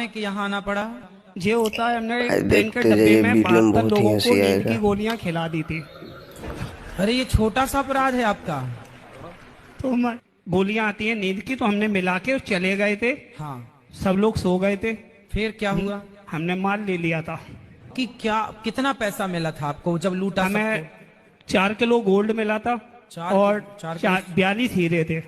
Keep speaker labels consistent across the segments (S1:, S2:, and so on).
S1: आपने कि यहाँ आना पड़ा?
S2: ये होता है, हमने ट्रेन के
S3: देखते
S2: डब्बे
S3: जाइए,
S2: में
S3: वीडियो में
S2: 72
S3: बहुत ही
S2: लोगों को
S3: हंसी
S2: नींद
S3: आएगा।
S2: की गोलियां खिला दी थी।
S1: अरे ये छोटा सा अपराध है आपका।
S2: तो गोलियां आती हैं नींद की, तो हमने मिला के चले गए थे।
S1: हाँ,
S2: सब लोग सो गए थे,
S1: फिर क्या हुआ?
S2: हमने माल ले लिया था।
S1: कि क्या कितना पैसा मिला था आपको जब लूटा
S2: हमें
S1: सबको?
S2: 4 किलो गोल्ड मिला था और
S1: चार
S2: 42 हीरे थे।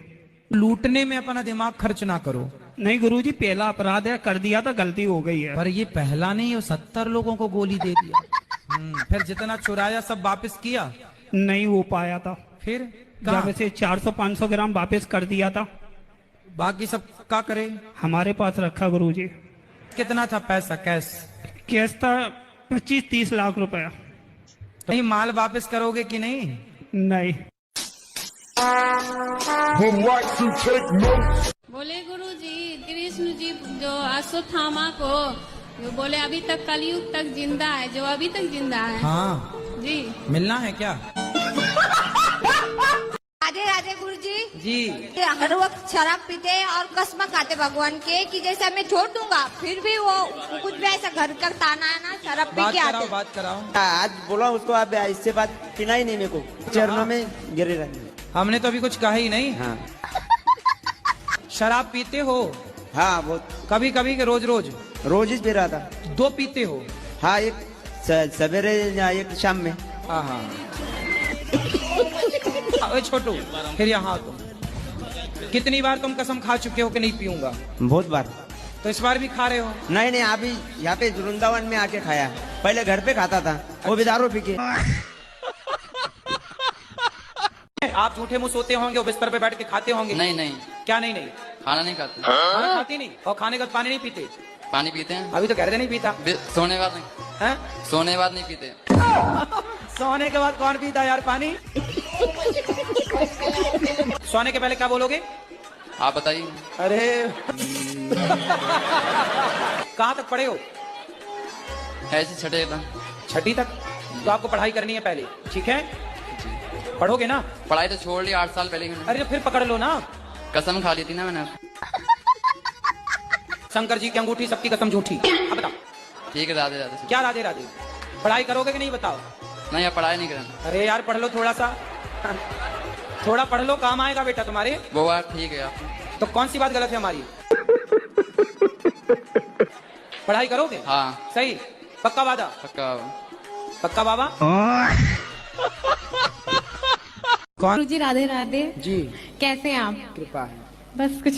S1: लूटने में अपना दिमाग खर्च ना करो।
S2: नहीं गुरुजी, पहला अपराध है, कर दिया था, गलती हो गई है।
S1: पर ये पहला नहीं, 70 लोगों को गोली दे दिया। फिर जितना चुराया सब वापस किया?
S2: नहीं हो पाया था।
S1: फिर
S2: जब से 400-500 ग्राम वापस कर दिया था।
S1: बाकी सब क्या करे?
S2: हमारे पास रखा गुरुजी।
S1: कितना था पैसा कैश?
S2: कैश था 25-30 लाख रुपया।
S1: नहीं, माल वापस करोगे कि नहीं?
S2: नहीं।
S4: बोले गुरुजी, कृष्ण जी जो अश्वत्थामा को जो बोले अभी तक कलयुग तक जिंदा है, जो अभी तक जिंदा है।
S1: हाँ
S4: जी,
S1: मिलना है क्या?
S5: राधे राधे गुरुजी
S1: जी।
S5: हर वक्त शराब पीते हैं और कसम खाते भगवान के कि जैसे मैं छोड़ दूंगा, फिर भी वो कुछ भी ऐसा घर का ताना है ना, शराब पी
S1: बात
S5: के
S1: कराओ,
S5: आते।
S1: बात कराओ।
S6: आज बोला उसको, आप इससे बात पीना ही नहीं मेरे को, चरणों में गिरे रहने।
S1: हमने तो अभी कुछ कहा ही नहीं।
S6: हाँ
S1: शराब पीते हो?
S6: हाँ, वो
S1: कभी कभी के रोज रोज?
S6: रोज ही पी रहा था।
S1: 2 पीते हो?
S6: हाँ, एक सवेरे या एक शाम में।
S1: हाँ हाँ। ओए छोटू, फिर यहाँ आओ तुम। कितनी बार तुम कसम खा चुके हो कि नहीं पीऊंगा?
S6: बहुत बार।
S1: तो इस बार भी खा रहे हो?
S6: नहीं नहीं, अभी यहाँ पे वृंदावन में आके खाया। पहले घर पे खाता था, वो भी दारू पी के।
S1: आप झूठे मुंह सोते होंगे और बिस्तर पे बैठ के खाते होंगे?
S7: नहीं नहीं,
S1: क्या नहीं नहीं?
S7: खाना नहीं खाते।
S1: खाना खाती नहीं और खाने का पानी नहीं पीते?
S7: पानी पीते हैं।
S1: अभी तो कह रहे थे नहीं पीता।
S7: सोने के बाद नहीं,
S1: हैं?
S7: सोने के बाद नहीं पीते।
S1: सोने के बाद कौन पीता यार पानी? सोने के पहले क्या बोलोगे?
S7: आप बताइए।
S1: अरे कहाँ तक पढ़े हो?
S7: ऐसे छठे था।
S1: 6ठी तक? तो आपको पढ़ाई करनी है पहले, ठीक है? पढ़ोगे ना?
S7: पढ़ाई तो छोड़ ली 8 साल पहले ही।
S1: अरे फिर पकड़ लो ना।
S7: कसम खा ली थी ना मैंने।
S1: शंकर जी की अंगूठी, सबकी कसम झूठी। अब बताओ
S7: ठीक है, राधे राधे।
S1: क्या राधे राधे? पढ़ाई करोगे कि नहीं बताओ?
S7: नहीं, आप पढ़ाई नहीं करना।
S1: अरे यार पढ़ लो थोड़ा सा, थोड़ा पढ़ लो, काम आएगा बेटा तुम्हारे।
S7: वो बात ठीक है। आप
S1: तो कौन सी बात गलत है हमारी? पढ़ाई करोगे?
S7: हाँ।
S1: सही? पक्का वादा?
S7: पक्का।
S1: पक्का बाबा? कौन?
S4: गुरुजी राधे राधे।
S1: जी,
S4: कैसे हैं आप?
S1: कृपा है।
S4: बस कुछ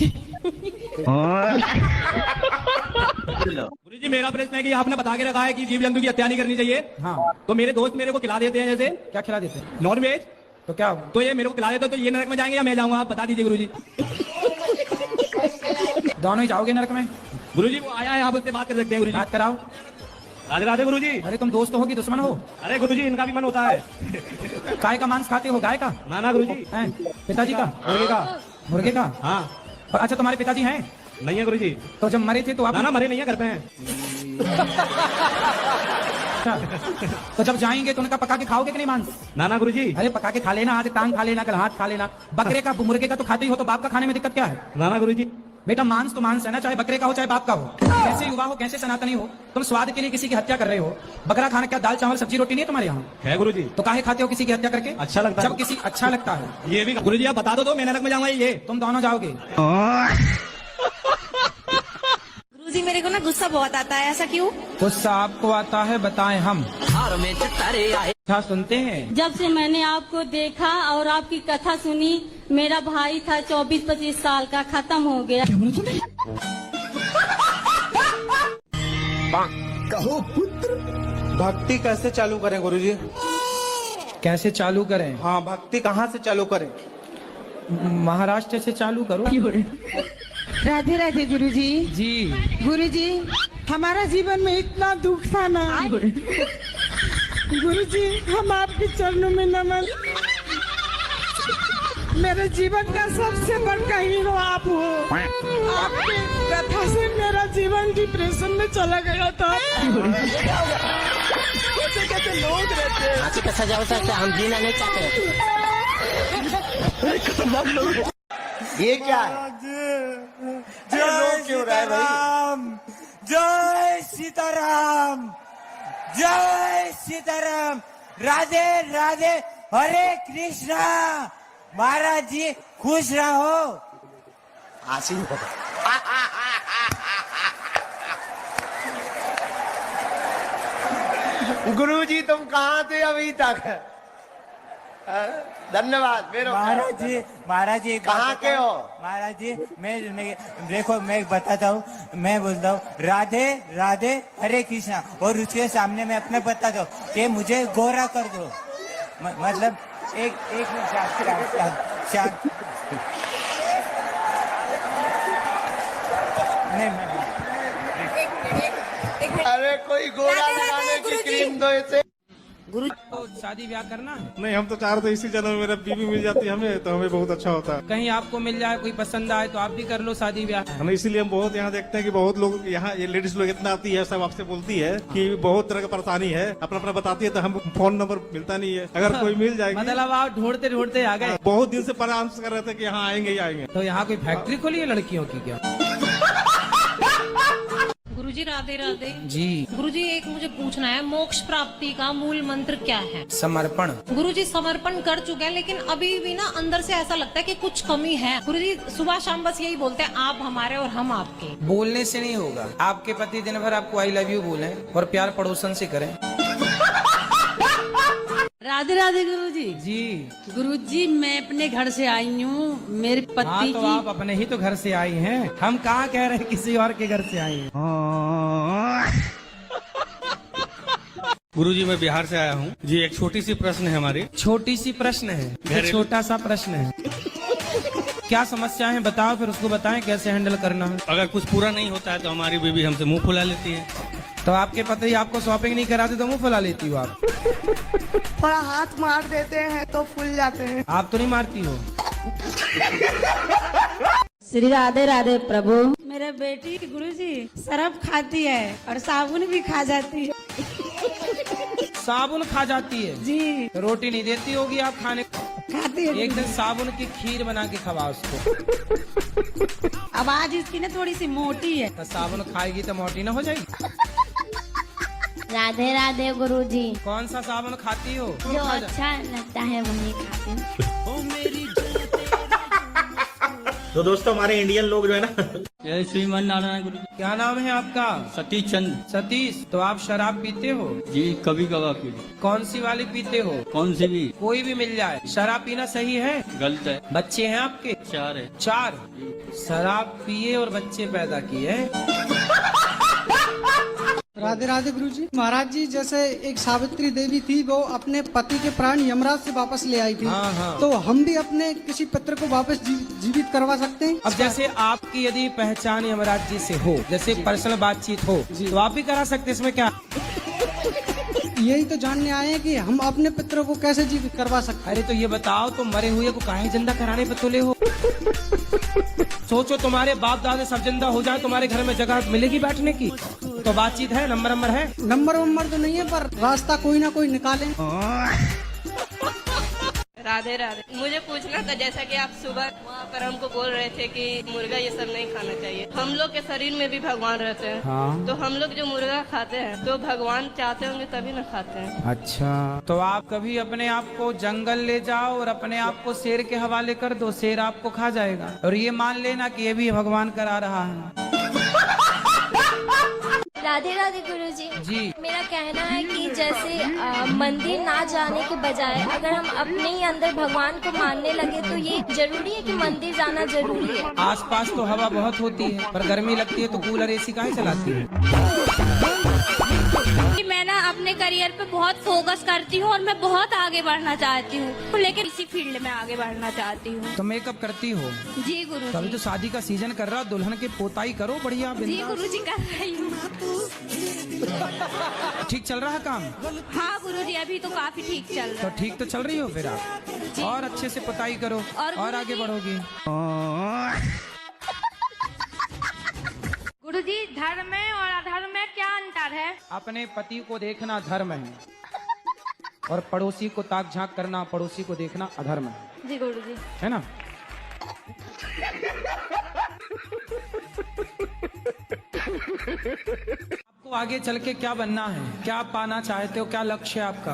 S2: गुरुजी, मेरा प्रश्न है कि आपने बता के रखा है कि जीव जंतु की हत्या नहीं करनी चाहिए।
S1: हाँ,
S2: तो मेरे दोस्त मेरे को खिला देते हैं, जैसे
S1: क्या खिला देते हैं?
S2: Non veg.
S1: तो क्या?
S2: तो ये मेरे को खिला देते, तो ये नरक में जाएंगे या मैं जाऊंगा? आप बता दीजिए गुरुजी।
S1: दोनों ही जाओगे नरक में?
S2: गुरुजी वो आया है, आप उससे बात कर सकते हैं गुरुजी।
S1: बात कराओ।
S2: राधे राधे गुरुजी।
S1: अरे तुम दोस्त हो कि दुश्मन हो?
S2: अरे गुरुजी, इनका भी मन होता है।
S1: गाय का मांस खाते हो? गाय का?
S2: ना ना गुरुजी।
S1: हैं? पिताजी का? मुर्गे का? मुर्गे का?
S2: हाँ।
S1: और अच्छा, तुम्हारे पिताजी हैं?
S2: नहीं है गुरुजी।
S1: तो जब मरे थे तो आप?
S2: ना ना, मरे नहीं है, घर पे हैं।
S1: तो जब जाएंगे तो उनका पका के खाओगे कि नहीं मांस?
S2: ना ना गुरुजी।
S1: अरे पका के खा लेना, आज टांग खा लेना, कल हाथ खा लेना। बकरे का, मुर्गे का तो खाते ही हो, तो बाप का खाने में दिक्कत क्या है?
S2: ना ना गुरुजी।
S1: बेटा मांस तो मांस है ना, चाहे बकरे का हो चाहे बाप का हो। कैसे युवा हो, कैसे सनातनी हो, तुम स्वाद के लिए किसी की हत्या कर रहे हो। बकरा खाना क्या दाल चावल सब्जी रोटी नहीं है तुम्हारे यहाँ?
S2: है गुरुजी।
S1: तो काहे खाते हो किसी की हत्या करके?
S2: अच्छा लगता है।
S1: जब किसी अच्छा लगता है।
S2: ये भी गुरुजी आप बता दो तो मैं नरक में जाऊंगा। ये
S1: तुम दोनों जाओगे?
S5: गुरुजी मेरे को ना गुस्सा बहुत आता है, ऐसा क्यों?
S1: गुस्सा आपको आता है, बताएं हम। क्या सुनते हैं?
S4: जब से मैंने आपको देखा और आपकी कथा सुनी, मेरा भाई था 24-25 साल का, खत्म हो गया।
S3: कहो पुत्र।
S8: भक्ति कैसे चालू करें गुरुजी?
S1: कैसे चालू करें?
S8: हाँ, भक्ति कहाँ से चालू करें?
S1: महाराष्ट्र से चालू करो।
S9: राधे राधे गुरुजी।
S1: जी।
S9: गुरुजी, हमारा जीवन में इतना दुख था ना। गुरुजी, हम आपके चरणों में नमन। मेरे जीवन का सबसे बड़ा हीरो आप हो। आपकी कथा से मेरा जीवन डिप्रेशन में चला गया था। कैसे लोग रहते हैं,
S6: सजा हो सकता, हम जीना नहीं चाहते। ये क्या है?
S8: जय श्री राम,
S6: सीताराम, जय सीताराम, राधे राधे, हरे कृष्णा। महाराज जी खुश रहो। आशीर्वाद।
S8: गुरुजी तुम कहाँ थे अभी तक? धन्यवाद।
S6: महाराज जी
S8: कहाँ के हो?
S6: महाराज जी मैं देखो, मैं बताता हूँ, मैं बोलता हूँ राधे राधे हरे कृष्णा, और उसके सामने मैं अपने बताता हूँ कि मुझे गोरा कर दो। मतलब एक शांत नहीं,
S8: अरे कोई गोरा लगाने की क्रीम दो इसे।
S1: तो शादी ब्याह करना है?
S3: नहीं, हम तो चाह रहे थे इसी जन्म में मेरा बीवी मिल जाती हमें तो हमें बहुत अच्छा होता है।
S1: कहीं आपको मिल जाए, कोई पसंद आए तो आप भी कर लो शादी ब्याह।
S3: हम इसीलिए हम बहुत यहाँ देखते हैं कि बहुत लोग यहाँ, ये लेडीज लोग इतना आती है, सब आपसे बोलती है कि बहुत तरह की परेशानी है, अपना अपना बताती है, तो हम फोन नंबर मिलता नहीं है। अगर कोई मिल जाएगी।
S1: मतलब आप ढूंढते ढूंढते आ गए?
S3: बहुत दिन से परामर्श कर रहे थे कि यहाँ आएंगे ही आएंगे।
S1: तो यहाँ कोई फैक्ट्री खोली है लड़कियों की क्या?
S10: गुरुजी राधे राधे
S1: जी।
S10: गुरुजी एक मुझे पूछना है, मोक्ष प्राप्ति का मूल मंत्र क्या है?
S1: समर्पण।
S10: गुरुजी समर्पण कर चुके हैं, लेकिन अभी भी ना अंदर से ऐसा लगता है कि कुछ कमी है। गुरुजी सुबह शाम बस यही बोलते हैं, आप हमारे और हम आपके।
S1: बोलने से नहीं होगा। आपके पति दिन भर आपको आई लव यू बोले और प्यार पड़ोसन से करें।
S11: राधे राधे गुरुजी।
S1: जी।
S11: गुरुजी मैं अपने घर से आई हूँ, मेरे पति
S1: हाँ, तो
S11: की।
S1: आप अपने ही तो घर से आई हैं। हम कहाँ कह रहे हैं किसी और के घर से आई हैं।
S2: गुरुजी मैं बिहार से आया हूँ जी। एक छोटी सी प्रश्न है हमारी।
S1: छोटी सी प्रश्न है? एक छोटा सा प्रश्न है। क्या समस्या है बताओ, फिर उसको बताएं कैसे हैंडल करना है।
S2: अगर कुछ पूरा नहीं होता है तो हमारी बीवी हमसे मुंह फुला लेती है।
S1: तो आपके पति आपको शॉपिंग नहीं कराते तो मुंह फुला लेती हो आप?
S9: थोड़ा हाथ मार देते हैं तो फूल जाते हैं।
S1: आप तो नहीं मारती हो?
S11: श्री राधे राधे प्रभु। मेरे बेटी गुरुजी शराब खाती है और साबुन भी खा जाती है।
S1: साबुन खा जाती है?
S11: जी।
S1: तो रोटी नहीं देती होगी आप खाने?
S11: खाती है।
S1: एक दिन साबुन की खीर बना के खवा उसको।
S11: अब आज इसकी ना थोड़ी सी मोटी है।
S1: तो साबुन खाएगी तो मोटी ना हो जाएगी?
S5: राधे राधे गुरुजी।
S1: कौन सा साबुन खाती हो?
S5: जो अच्छा लगता है वही खाती हूँ।
S3: तो दोस्तों हमारे इंडियन लोग जो है ना,
S2: जय श्रीमान नारायण गुरु।
S1: क्या नाम है आपका?
S2: सतीश चंद।
S1: सतीश। तो आप शराब पीते हो?
S2: जी कभी कभार पी।
S1: कौन सी वाली पीते हो?
S2: कौन सी भी?
S1: कोई भी मिल जाए। शराब पीना सही है?
S2: गलत है।
S1: बच्चे हैं आपके?
S2: 4 है।
S1: 4? शराब पिए और बच्चे पैदा किए।
S9: राधे राधे गुरुजी। महाराज जी जैसे एक सावित्री देवी थी, वो अपने पति के प्राण यमराज से वापस ले आई थी।
S1: हाँ, हाँ।
S9: तो हम भी अपने किसी पुत्र को वापस जीवित करवा सकते हैं?
S1: अब जैसे आपकी यदि पहचान यमराज जी से हो, जैसे पर्सनल बातचीत हो, तो आप भी करा सकते, इसमें क्या?
S9: यही तो जानने आए हैं कि हम अपने पुत्र को कैसे जीवित करवा सकते हैं।
S1: अरे तो ये बताओ, तुम मरे हुए को काहे जिंदा कराने पे तुले हो? सोचो तुम्हारे बाप दादा सब जिंदा हो जाए, तुम्हारे घर में जगह मिलेगी बैठने की? तो बातचीत है, नंबर है?
S9: नंबर तो नहीं है, पर रास्ता कोई ना कोई निकालें।
S10: राधे राधे। मुझे पूछना था, जैसा कि आप सुबह वहाँ पर हमको बोल रहे थे कि मुर्गा ये सब नहीं खाना चाहिए। हम लोग के शरीर में भी भगवान रहते हैं।
S1: हाँ।
S10: तो हम लोग जो मुर्गा खाते हैं तो भगवान चाहते होंगे तभी ना खाते हैं।
S1: अच्छा, तो आप कभी अपने आप को जंगल ले जाओ और अपने आप को शेर के हवाले कर दो, शेर आपको खा जाएगा। और ये मान लेना कि ये भी भगवान करा रहा है।
S5: राधे राधे गुरुजी।
S1: जी।
S5: मेरा कहना है कि जैसे मंदिर ना जाने के बजाय अगर हम अपने ही अंदर भगवान को मानने लगे तो ये जरूरी है कि मंदिर जाना जरूरी है।
S1: आसपास तो हवा बहुत होती है, पर गर्मी लगती है तो कूलर एसी काहे चलाती है?
S4: मैं ना अपने करियर पे बहुत फोकस करती हूँ और मैं बहुत आगे बढ़ना चाहती हूँ, लेकिन इसी फील्ड में आगे बढ़ना चाहती हूँ।
S1: तो मेकअप करती हो?
S4: जी गुरु।
S1: तभी तो शादी का सीजन कर रहा, दुल्हन के पोताई करो बढ़िया।
S4: जी गुरुजी कर रही हूँ।
S1: ठीक चल रहा है काम?
S4: हाँ गुरुजी, अभी तो काफी ठीक चल रहा
S1: तो
S4: है।
S1: ठीक तो चल रही हो फिर आप, और अच्छे से पोताई करो और आगे बढ़ोगी।
S4: गुरुजी, धर्म में और अधर्म में क्या अंतर है?
S1: अपने पति को देखना धर्म है और पड़ोसी को ताक झांक करना, पड़ोसी को देखना अधर्म है।
S4: जी गुरुजी।
S1: है ना? आपको आगे चल के क्या बनना है, क्या आप पाना चाहते हो, क्या लक्ष्य है आपका?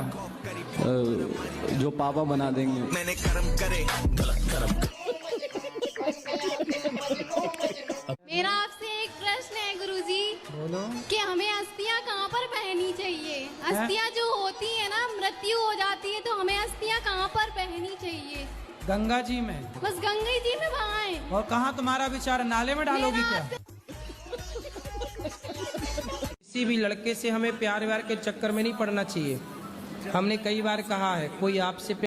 S12: जो पापा बना देंगे। मैंने कर्म करे
S4: मेरा आपसे एक प्रश्न है गुरुजी,
S1: बोलो।
S4: कि हमें अस्थियां कहाँ पर पहननी चाहिए? अस्थियां जो होती है ना, मृत्यु हो जाती है, तो हमें अस्थियां कहाँ पर पहननी चाहिए?
S1: गंगा जी में।
S4: बस गंगा जी में बहाएं।
S1: और कहाँ तुम्हारा विचार, नाले में डालोगी क्या? किसी भी लड़के से हमें प्यार व्यार के चक्कर में नहीं पड़ना चाहिए। हमने कई बार कहा है, कोई आपसे